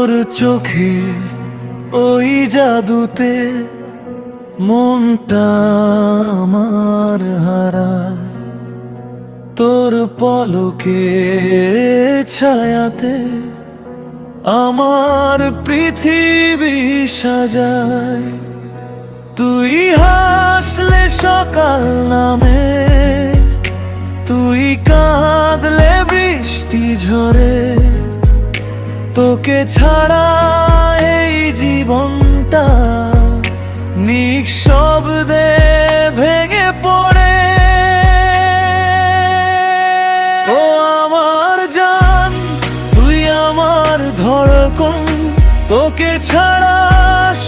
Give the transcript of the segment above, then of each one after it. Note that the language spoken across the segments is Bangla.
তোর চোখে ওই জাদুতে মনটা আমার হারায়, তোর পলকে ছায়াতে আমার পৃথিবী সাজায়। তুই হাসলে সকাল নামে, তুই কাঁদলে বৃষ্টি ঝরে, তোকে ছাড়া এই জীবনটা নিঃশব্দে ভেঙে পড়ে। ও আমার জান, তুই আমার ধড়কন, তোকে ছাড়া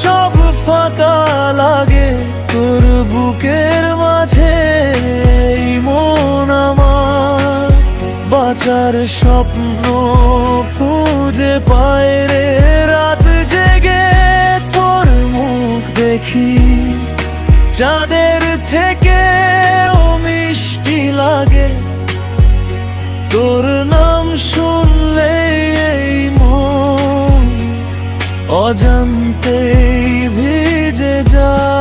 সব ফাঁকা লাগে। তোর বুকের মাঝে এই মন আমার বাঁচার স্বপ্ন খুঁজে পায় রে। রাত জেগে তোর মুখ দেখি, চাঁদের থেকে ও মিষ্টি লাগে। তোর নাম শুনলে এই মন অজান্তেই ভিজে যায়।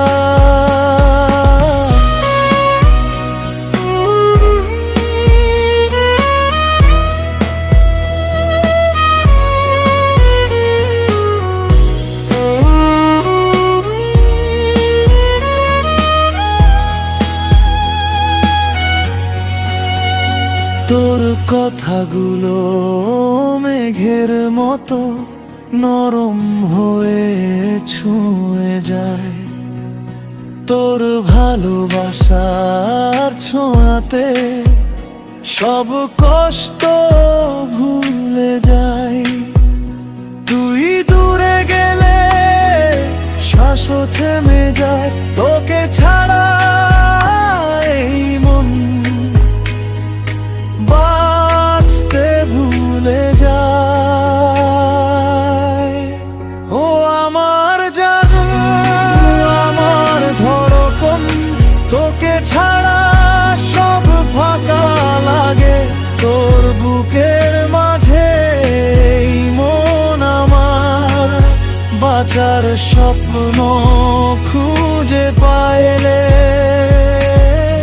তোর কথাগুলো মেঘের মতো নরম হয়ে ছুঁয়ে যায়। তোর ভালোবাসার ছোঁয়াতে সব কষ্ট ভুলে যায়। তুই দূরে গেলে শ্বাসও থেমে যায়, তোকে ছাড়া এই মন বাঁচতে ভুলে যায়। ও আমার জাদু, আমার ধড়কন, তোকে ছাড়া সব ফাঁকা লাগে। তোর বুকের মাঝে এই মন আমার বাঁচার স্বপ্ন খুঁজে পাইলে।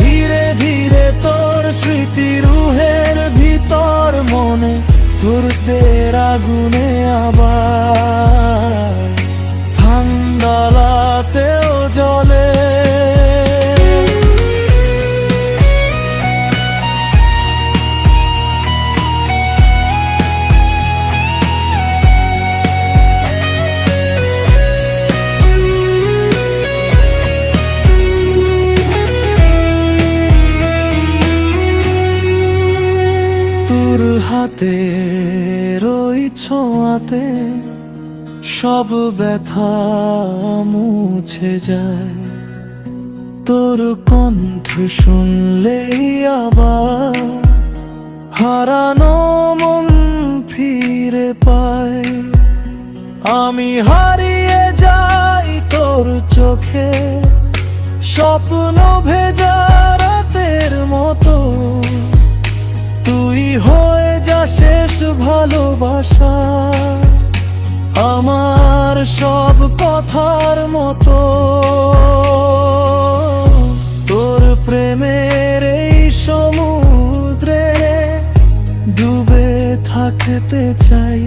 ধীরে ধীরে তোর স্মৃতি রুহের ভিতর মনে তোর আগুনে আবার ঠান্ডালাতেও জ্বলে। তোর হাতের ওই ছোঁয়াতে সব ব্যথা মুছে যায়। তোর কণ্ঠ শুনলেই আবার হারানো মন ফিরে পায়। আমি হারিয়ে যাই তোর চোখে, স্বপ্ন ভেজা রাতের মতো। তুই হয়ে যা শেষ ভালোবাসা, আমার সব কথার মতো। তোর প্রেমের এই সমুদ্রে ডুবে থাকতে চাই।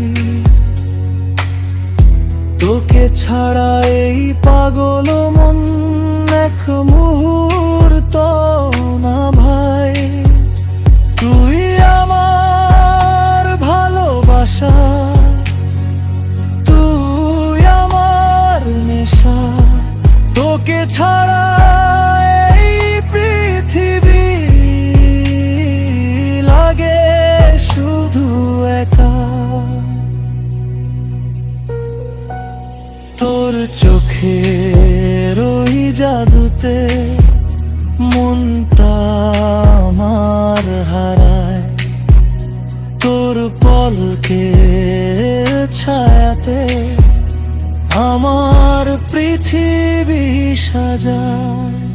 তোকে ছাড়া এই পাগল মন এক মুহূর্ত না ভাই। তুই আমার ভালোবাসা, তুই আমার নেশা। তোকে ছাড়া এই পৃথিবী লাগে শুধু একা। তোর চোখের ওই জাদুতে মনটা আমার হারায়। তোর পলকে ছায়াতে আমার পৃথিবী সাজায়।